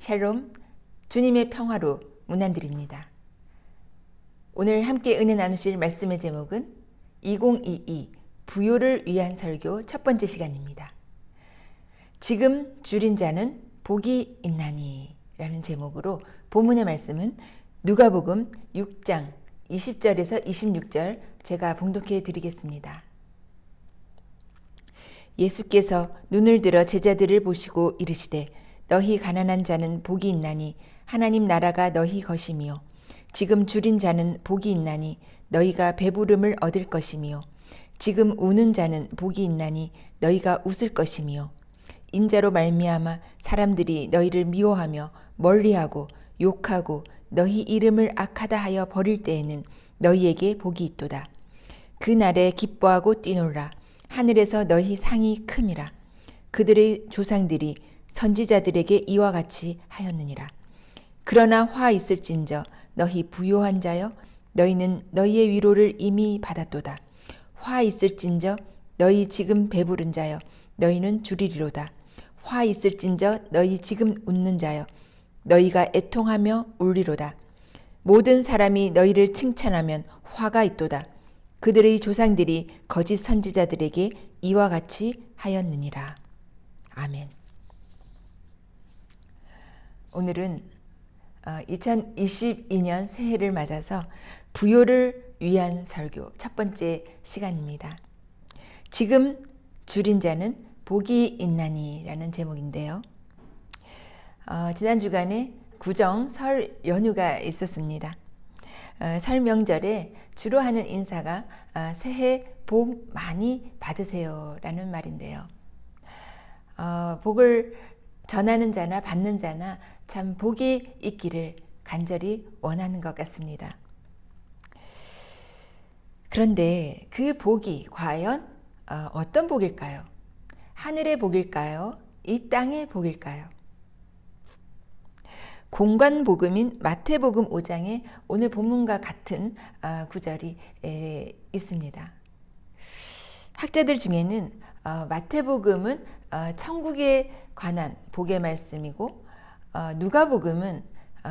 샬롬, 주님의 평화로 문안드립니다. 오늘 함께 은혜 나누실 말씀의 제목은 2022 부요를 위한 설교 첫 번째 시간입니다. 지금 줄인 자는 복이 있나니 라는 제목으로 본문의 말씀은 누가복음 6장 20절에서 26절 제가 봉독해 드리겠습니다. 예수께서 눈을 들어 제자들을 보시고 이르시되 너희 가난한 자는 복이 있나니 하나님 나라가 너희 것이며 지금 줄인 자는 복이 있나니 너희가 배부름을 얻을 것이며 지금 우는 자는 복이 있나니 너희가 웃을 것이며 인자로 말미암아 사람들이 너희를 미워하며 멀리하고 욕하고 너희 이름을 악하다 하여 버릴 때에는 너희에게 복이 있도다. 그 날에 기뻐하고 뛰놀라. 하늘에서 너희 상이 큼이라. 그들의 조상들이 선지자들에게 이와 같이 하였느니라. 그러나 화 있을진저 너희 부요한 자여 너희는 너희의 위로를 이미 받았도다. 화 있을진저 너희 지금 배부른 자여 너희는 줄이리로다. 화 있을진저 너희 지금 웃는 자여 너희가 애통하며 울리로다. 모든 사람이 너희를 칭찬하면 화가 있도다. 그들의 조상들이 거짓 선지자들에게 이와 같이 하였느니라. 아멘. 오늘은 2022년 새해를 맞아서 부요를 위한 설교 첫 번째 시간입니다. 지금 줄인 자는 복이 있나니 라는 제목인데요. 지난 주간에 구정 설 연휴가 있었습니다. 설 명절에 주로 하는 인사가 새해 복 많이 받으세요 라는 말인데요. 복을 전하는 자나 받는 자나 참 복이 있기를 간절히 원하는 것 같습니다. 그런데 그 복이 과연 어떤 복일까요? 하늘의 복일까요? 이 땅의 복일까요? 공관 복음인 마태복음 5장에 오늘 본문과 같은 구절이 있습니다. 학자들 중에는 마태복음은 천국에 관한 복의 말씀이고 누가복음은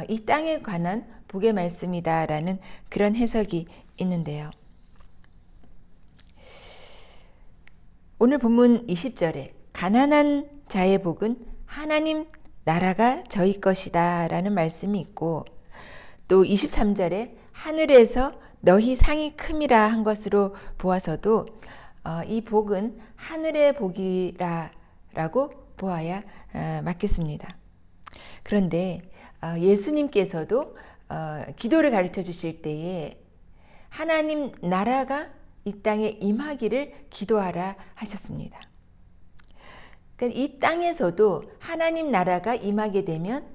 이 땅에 관한 복의 말씀이다라는 그런 해석이 있는데요. 오늘 본문 20절에 가난한 자의 복은 하나님 나라가 저희 것이다 라는 말씀이 있고 또 23절에 하늘에서 너희 상이 큼이라 한 것으로 보아서도 이 복은 하늘의 복이라고 보아야 맞겠습니다. 그런데 예수님께서도 기도를 가르쳐 주실 때에 하나님 나라가 이 땅에 임하기를 기도하라 하셨습니다. 그러니까 이 땅에서도 하나님 나라가 임하게 되면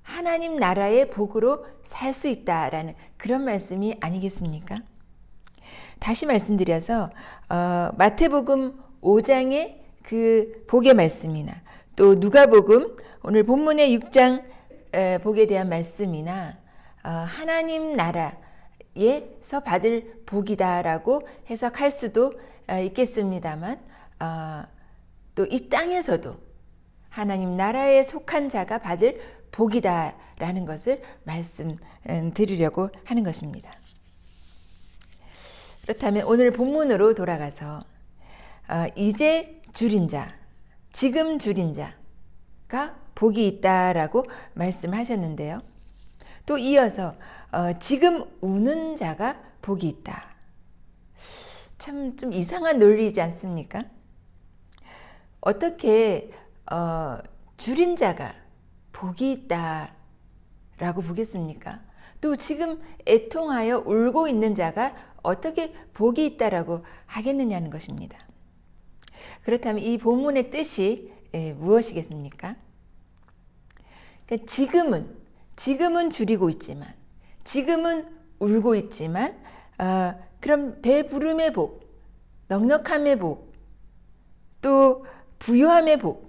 하나님 나라의 복으로 살 수 있다라는 그런 말씀이 아니겠습니까? 다시 말씀드려서 마태복음 5장의 그 복의 말씀이나 또 누가복음 오늘 본문의 6장 복에 대한 말씀이나 하나님 나라에서 받을 복이다라고 해석할 수도 있겠습니다만 또 이 땅에서도 하나님 나라에 속한 자가 받을 복이다라는 것을 말씀드리려고 하는 것입니다. 그렇다면 오늘 본문으로 돌아가서 이제 줄인 자, 지금 줄인 자가 복이 있다라고 말씀하셨는데요. 또 이어서 지금 우는 자가 복이 있다. 참 좀 이상한 논리이지 않습니까? 어떻게 줄인 자가 복이 있다라고 보겠습니까? 또 지금 애통하여 울고 있는 자가 어떻게 복이 있다라고 하겠느냐는 것입니다. 그렇다면 이 본문의 뜻이 무엇이겠습니까? 그러니까 지금은 줄이고 있지만, 지금은 울고 있지만, 그럼 배부름의 복, 넉넉함의 복, 또 부유함의 복,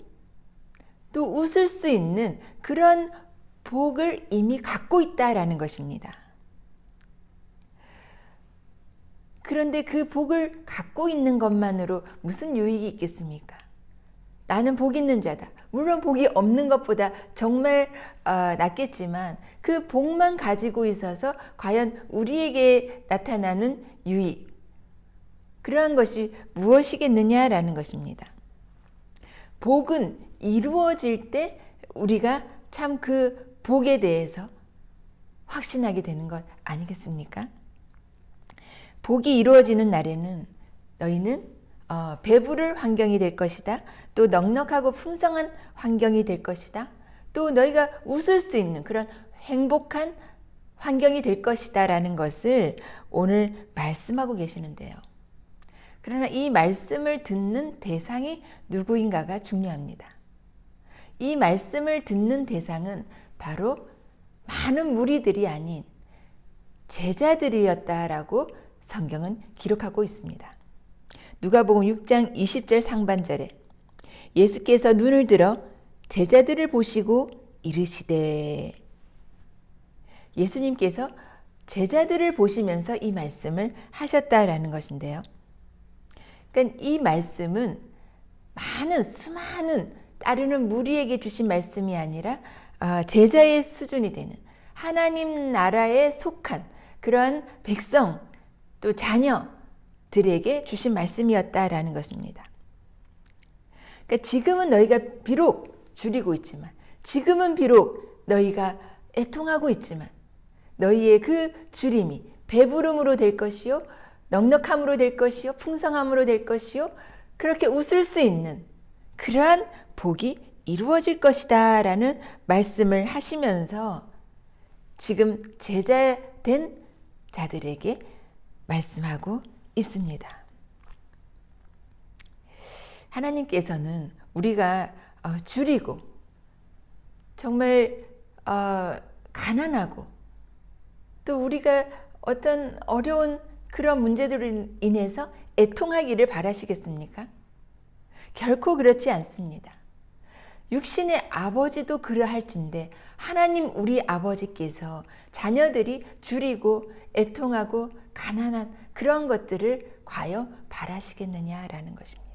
또 웃을 수 있는 그런 복을 이미 갖고 있다라는 것입니다. 그런데 그 복을 갖고 있는 것만으로 무슨 유익이 있겠습니까? 나는 복 있는 자다. 물론 복이 없는 것보다 정말 낫겠지만 그 복만 가지고 있어서 과연 우리에게 나타나는 유익, 그러한 것이 무엇이겠느냐라는 것입니다. 복은 이루어질 때 우리가 참 그 복에 대해서 확신하게 되는 것 아니겠습니까? 복이 이루어지는 날에는 너희는 배부를 환경이 될 것이다. 또 넉넉하고 풍성한 환경이 될 것이다. 또 너희가 웃을 수 있는 그런 행복한 환경이 될 것이다 라는 것을 오늘 말씀하고 계시는데요. 그러나 이 말씀을 듣는 대상이 누구인가가 중요합니다. 이 말씀을 듣는 대상은 바로 많은 무리들이 아닌 제자들이었다라고 성경은 기록하고 있습니다. 누가복음 6장 20절 상반절에 예수께서 눈을 들어 제자들을 보시고 이르시되, 예수님께서 제자들을 보시면서 이 말씀을 하셨다라는 것인데요. 그러니까 이 말씀은 수많은 따르는 무리에게 주신 말씀이 아니라 제자의 수준이 되는 하나님 나라에 속한 그러한 백성 또 자녀들에게 주신 말씀이었다라는 것입니다. 그러니까 지금은 너희가 비록 줄이고 있지만, 지금은 비록 너희가 애통하고 있지만 너희의 그 줄임이 배부름으로 될 것이요, 넉넉함으로 될 것이요, 풍성함으로 될 것이요, 그렇게 웃을 수 있는 그러한 복이 이루어질 것이다 라는 말씀을 하시면서 지금 제자된 자들에게 말씀하고 있습니다. 하나님께서는 우리가 줄이고 정말 가난하고 또 우리가 어떤 어려운 그런 문제들로 인해서 애통하기를 바라시겠습니까? 결코 그렇지 않습니다. 육신의 아버지도 그러할진데 하나님 우리 아버지께서 자녀들이 줄이고 애통하고 가난한 그런 것들을 과연 바라시겠느냐라는 것입니다.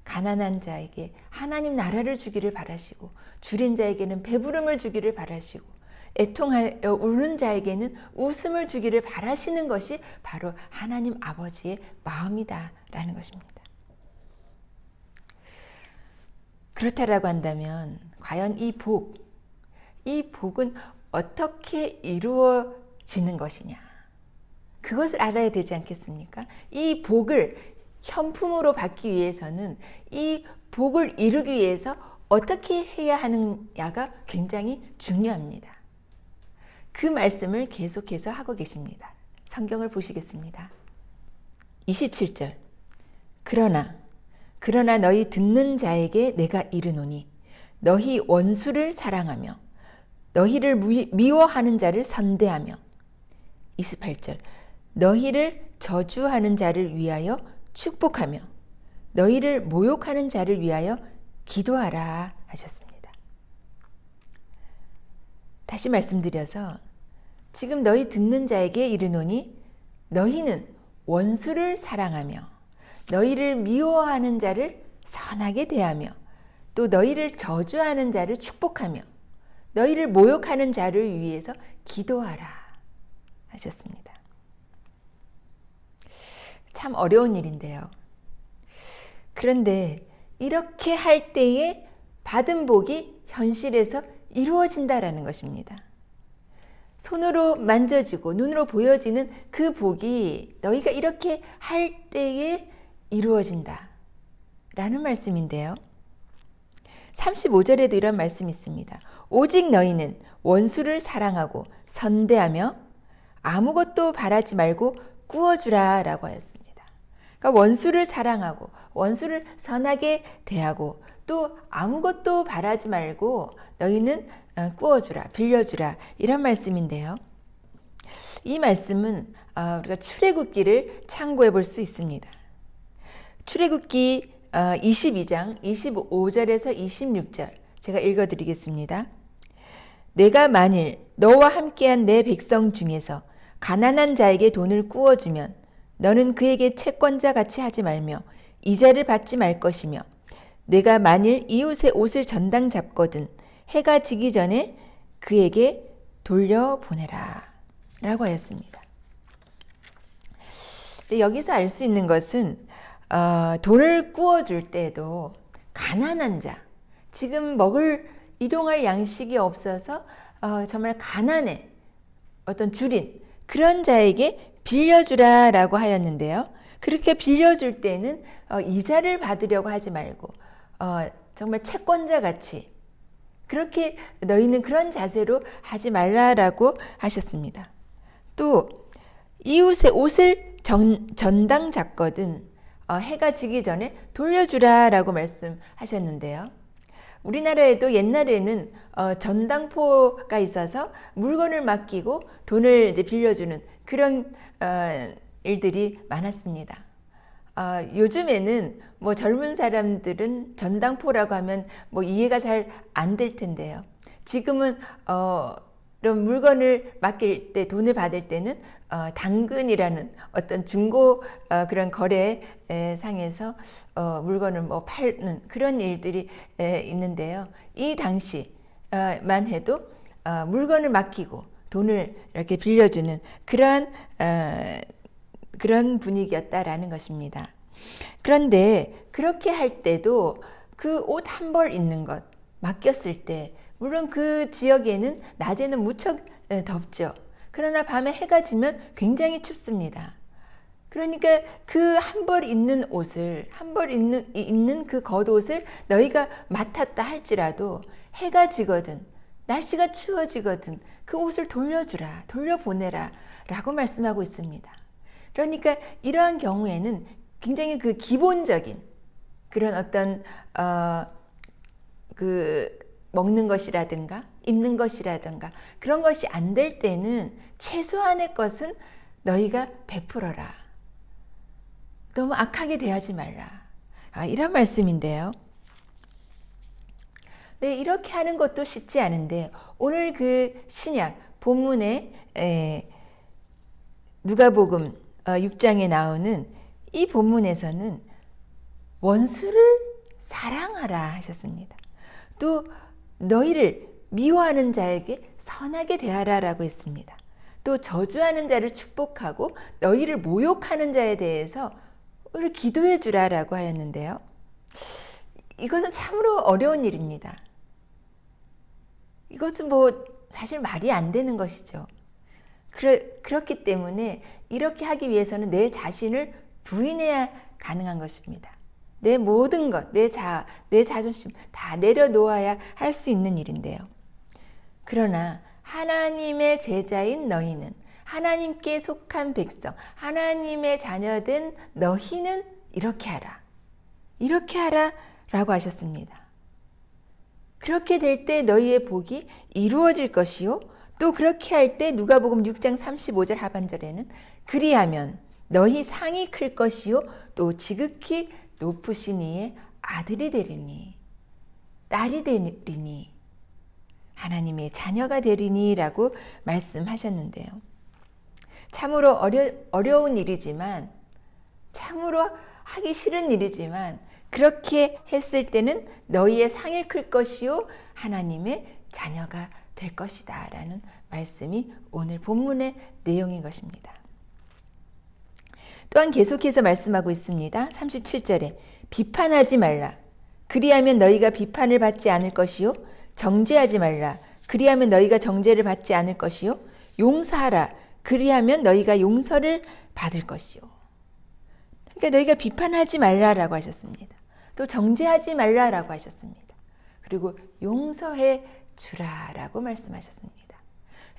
가난한 자에게 하나님 나라를 주기를 바라시고 줄인 자에게는 배부름을 주기를 바라시고 애통하여 우는 자에게는 웃음을 주기를 바라시는 것이 바로 하나님 아버지의 마음이다라는 것입니다. 그렇다라고 한다면 과연 이 복은 어떻게 이루어지는 것이냐, 그것을 알아야 되지 않겠습니까? 이 복을 현품으로 받기 위해서는 이 복을 이루기 위해서 어떻게 해야 하느냐가 굉장히 중요합니다. 그 말씀을 계속해서 하고 계십니다. 성경을 보시겠습니다. 27절 그러나 너희 듣는 자에게 내가 이르노니 너희 원수를 사랑하며 너희를 미워하는 자를 선대하며 28절 너희를 저주하는 자를 위하여 축복하며 너희를 모욕하는 자를 위하여 기도하라 하셨습니다. 다시 말씀드려서 지금 너희 듣는 자에게 이르노니 너희는 원수를 사랑하며 너희를 미워하는 자를 선하게 대하며 또 너희를 저주하는 자를 축복하며 너희를 모욕하는 자를 위해서 기도하라 하셨습니다. 참 어려운 일인데요. 그런데 이렇게 할 때에 받은 복이 현실에서 이루어진다라는 것입니다. 손으로 만져지고 눈으로 보여지는 그 복이 너희가 이렇게 할 때에 이루어진다 라는 말씀인데요. 35절에도 이런 말씀이 있습니다. 오직 너희는 원수를 사랑하고 선대하며 아무것도 바라지 말고 꾸어주라 라고 하였습니다. 그러니까 원수를 사랑하고 원수를 선하게 대하고 또 아무것도 바라지 말고 너희는 꾸어주라, 빌려주라 이런 말씀인데요. 이 말씀은 우리가 출애굽기를 참고해 볼 수 있습니다. 출애굽기 22장 25절에서 26절 제가 읽어드리겠습니다. 내가 만일 너와 함께한 내 백성 중에서 가난한 자에게 돈을 꾸어주면 너는 그에게 채권자 같이 하지 말며 이자를 받지 말 것이며 내가 만일 이웃의 옷을 전당 잡거든 해가 지기 전에 그에게 돌려보내라 라고 하였습니다. 여기서 알 수 있는 것은 돈을 구워줄 때도 가난한 자, 지금 일용할 양식이 없어서 정말 가난해 어떤 줄인 그런 자에게 빌려주라 라고 하였는데요. 그렇게 빌려줄 때는 이자를 받으려고 하지 말고 정말 채권자 같이 그렇게 너희는 그런 자세로 하지 말라라고 하셨습니다. 또 이웃의 옷을 전당 잡거든 해가 지기 전에 돌려주라라고 말씀하셨는데요. 우리나라에도 옛날에는 전당포가 있어서 물건을 맡기고 돈을 이제 빌려주는 그런 일들이 많았습니다. 요즘에는 뭐 젊은 사람들은 전당포라고 하면 뭐 이해가 잘 안 될 텐데요. 지금은 이런 물건을 맡길 때 돈을 받을 때는 당근이라는 어떤 중고 그런 거래상에서 물건을 뭐 파는 그런 일들이 있는데요. 이 당시만 해도 물건을 맡기고 돈을 이렇게 빌려주는 그런 분위기였다라는 것입니다. 그런데 그렇게 할 때도 그 옷 한 벌 있는 것 맡겼을 때 물론 그 지역에는 낮에는 무척 덥죠. 그러나 밤에 해가 지면 굉장히 춥습니다. 그러니까 그 한 벌 있는 옷을 한 벌 있는 그 겉옷을 너희가 맡았다 할지라도 해가 지거든 날씨가 추워지거든 그 옷을 돌려주라 돌려보내라 라고 말씀하고 있습니다. 그러니까 이러한 경우에는 굉장히 그 기본적인 그런 어떤 그 먹는 것이라든가 입는 것이라든가 그런 것이 안 될 때는 최소한의 것은 너희가 베풀어라. 너무 악하게 대하지 말라. 이런 말씀인데요. 네, 이렇게 하는 것도 쉽지 않은데 오늘 그 신약 본문에 누가복음 6장에 나오는 이 본문에서는 원수를 사랑하라 하셨습니다. 또 너희를 미워하는 자에게 선하게 대하라라고 했습니다. 또 저주하는 자를 축복하고 너희를 모욕하는 자에 대해서 오늘 기도해 주라라고 하였는데요. 이것은 참으로 어려운 일입니다. 이것은 뭐 사실 말이 안 되는 것이죠. 그렇기 때문에 이렇게 하기 위해서는 내 자신을 부인해야 가능한 것입니다. 내 모든 것, 내 자존심 다 내려놓아야 할 수 있는 일인데요. 그러나 하나님의 제자인 너희는 하나님께 속한 백성, 하나님의 자녀된 너희는 이렇게 하라. 이렇게 하라 라고 하셨습니다. 그렇게 될 때 너희의 복이 이루어질 것이요. 또 그렇게 할 때 누가복음 6장 35절 하반절에는 그리하면 너희 상이 클 것이요. 또 지극히 높으신 이의 아들이 되리니 딸이 되리니 하나님의 자녀가 되리니 라고 말씀하셨는데요. 참으로 어려운 일이지만 참으로 하기 싫은 일이지만 그렇게 했을 때는 너희의 상이 클 것이요 하나님의 자녀가 될 것이다 라는 말씀이 오늘 본문의 내용인 것입니다. 또한 계속해서 말씀하고 있습니다. 37절에 비판하지 말라. 그리하면 너희가 비판을 받지 않을 것이요. 정죄하지 말라. 그리하면 너희가 정죄를 받지 않을 것이요. 용서하라. 그리하면 너희가 용서를 받을 것이요. 그러니까 너희가 비판하지 말라라고 하셨습니다. 또 정죄하지 말라라고 하셨습니다. 그리고 용서해 주라라고 말씀하셨습니다.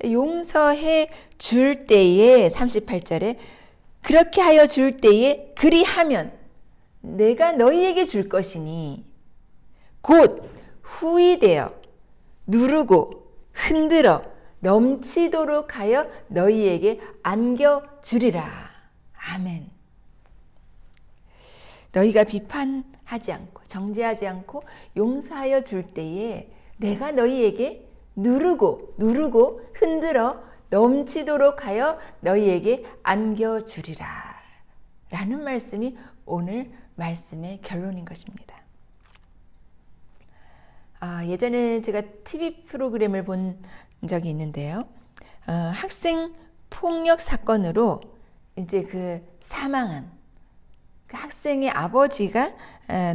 용서해 줄 때에 38절에 그렇게 하여 줄 때에 그리하면 내가 너희에게 줄 것이니 곧 후이되어 누르고 흔들어 넘치도록 하여 너희에게 안겨주리라. 아멘. 너희가 비판하지 않고 정죄하지 않고 용서하여 줄 때에 내가 너희에게 누르고 흔들어 넘치도록 하여 너희에게 안겨주리라 라는 말씀이 오늘 말씀의 결론인 것입니다. 예전에 제가 TV 프로그램을 본 적이 있는데요. 학생 폭력 사건으로 이제 그 사망한 그 학생의 아버지가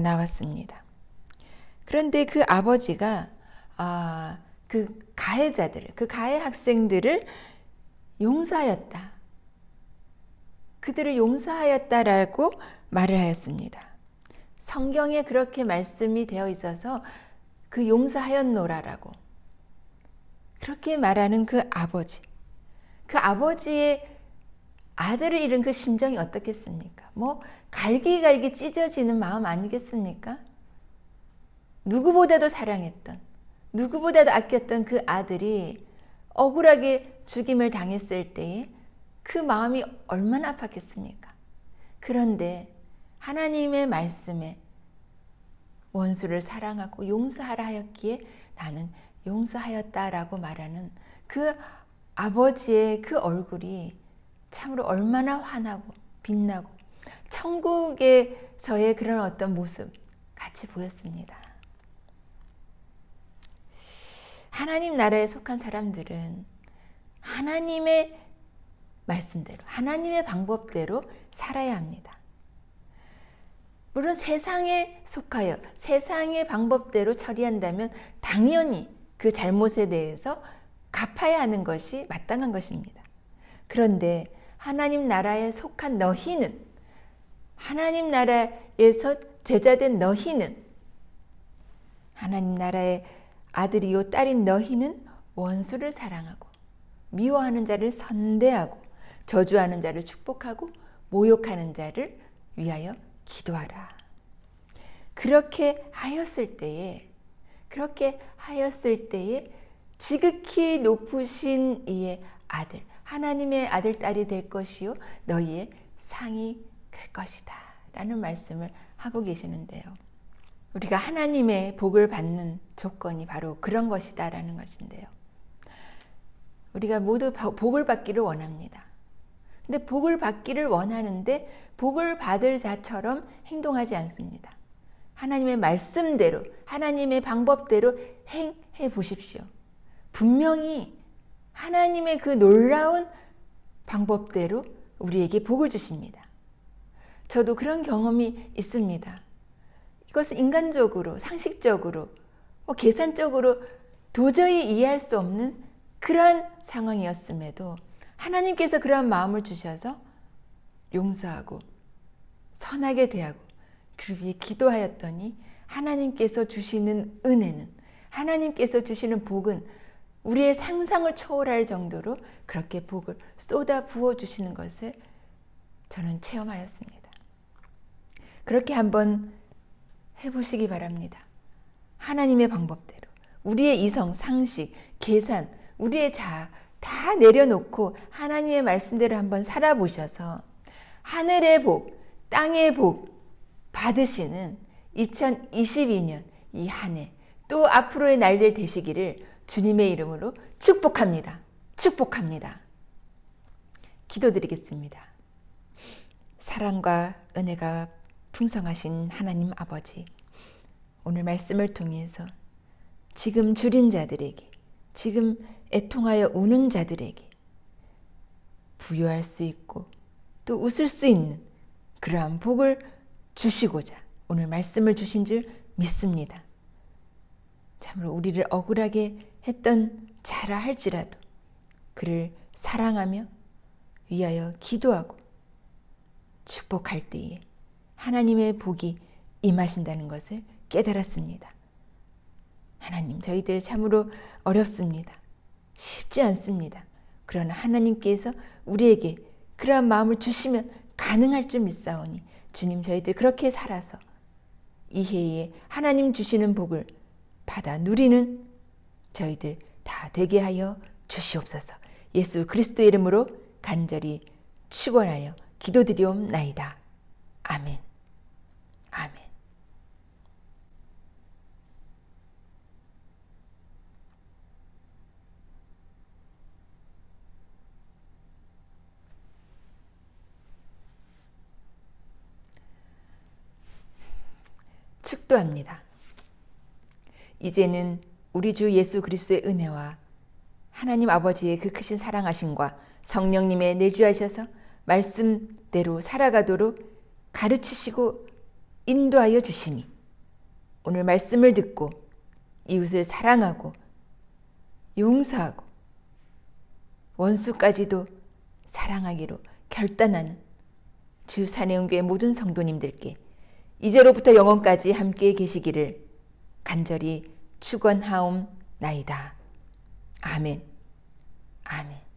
나왔습니다. 그런데 그 아버지가 그 가해자들을, 그 가해 학생들을 용서하였다. 그들을 용서하였다라고 말을 하였습니다. 성경에 그렇게 말씀이 되어 있어서 그 용서하였노라라고 그렇게 말하는 그 아버지의 아들을 잃은 그 심정이 어떻겠습니까? 갈기갈기 찢어지는 마음 아니겠습니까? 누구보다도 사랑했던, 누구보다도 아꼈던 그 아들이 억울하게 죽임을 당했을 때에 그 마음이 얼마나 아팠겠습니까? 그런데 하나님의 말씀에 원수를 사랑하고 용서하라 하였기에 나는 용서하였다라고 말하는 그 아버지의 그 얼굴이 참으로 얼마나 환하고 빛나고 천국에서의 그런 어떤 모습 같이 보였습니다. 하나님 나라에 속한 사람들은 하나님의 말씀대로, 하나님의 방법대로 살아야 합니다. 물론 세상에 속하여 세상의 방법대로 처리한다면 당연히 그 잘못에 대해서 갚아야 하는 것이 마땅한 것입니다. 그런데 하나님 나라에 속한 너희는, 하나님 나라에서 제자된 너희는, 하나님 나라의 아들이요 딸인 너희는 원수를 사랑하고 미워하는 자를 선대하고 저주하는 자를 축복하고 모욕하는 자를 위하여 기도하라. 그렇게 하였을 때에 지극히 높으신 이의 아들, 하나님의 아들, 딸이 될 것이요 너희의 상이 클 것이다 라는 말씀을 하고 계시는데요. 우리가 하나님의 복을 받는 조건이 바로 그런 것이다 라는 것인데요. 우리가 모두 복을 받기를 원합니다. 근데 복을 받기를 원하는데 복을 받을 자처럼 행동하지 않습니다. 하나님의 말씀대로, 하나님의 방법대로 행해 보십시오. 분명히 하나님의 그 놀라운 방법대로 우리에게 복을 주십니다. 저도 그런 경험이 있습니다. 이것은 인간적으로, 상식적으로, 계산적으로 도저히 이해할 수 없는 그러한 상황이었음에도 하나님께서 그러한 마음을 주셔서 용서하고 선하게 대하고 그를 위해 기도하였더니 하나님께서 주시는 은혜는, 하나님께서 주시는 복은 우리의 상상을 초월할 정도로 그렇게 복을 쏟아 부어 주시는 것을 저는 체험하였습니다. 그렇게 한번 해보시기 바랍니다. 하나님의 방법대로 우리의 이성, 상식, 계산, 우리의 자아 다 내려놓고 하나님의 말씀대로 한번 살아보셔서 하늘의 복, 땅의 복 받으시는 2022년 이 한 해 또 앞으로의 날들 되시기를 주님의 이름으로 축복합니다. 축복합니다. 기도드리겠습니다. 사랑과 은혜가 풍성하신 하나님 아버지, 오늘 말씀을 통해서 지금 줄인 자들에게, 지금 애통하여 우는 자들에게 부여할 수 있고 또 웃을 수 있는 그러한 복을 주시고자 오늘 말씀을 주신 줄 믿습니다. 참으로 우리를 억울하게 했던 자라 할지라도 그를 사랑하며 위하여 기도하고 축복할 때에 하나님의 복이 임하신다는 것을 깨달았습니다. 하나님, 저희들 참으로 어렵습니다. 쉽지 않습니다. 그러나 하나님께서 우리에게 그러한 마음을 주시면 가능할 줄 믿사오니 주님, 저희들 그렇게 살아서 이 해에 하나님 주시는 복을 받아 누리는 저희들 다 되게 하여 주시옵소서. 예수 그리스도의 이름으로 간절히 축원하여 기도드리옵나이다. 아멘. 아멘. 축도합니다. 이제는 우리 주 예수 그리스도의 은혜와 하나님 아버지의 그 크신 사랑하심과 성령님의 내주하셔서 말씀대로 살아가도록 가르치시고 인도하여 주심이 오늘 말씀을 듣고 이웃을 사랑하고 용서하고 원수까지도 사랑하기로 결단하는 주 산해운교회 모든 성도님들께 이제로부터 영원까지 함께 계시기를 간절히 축원하옵나이다. 아멘. 아멘.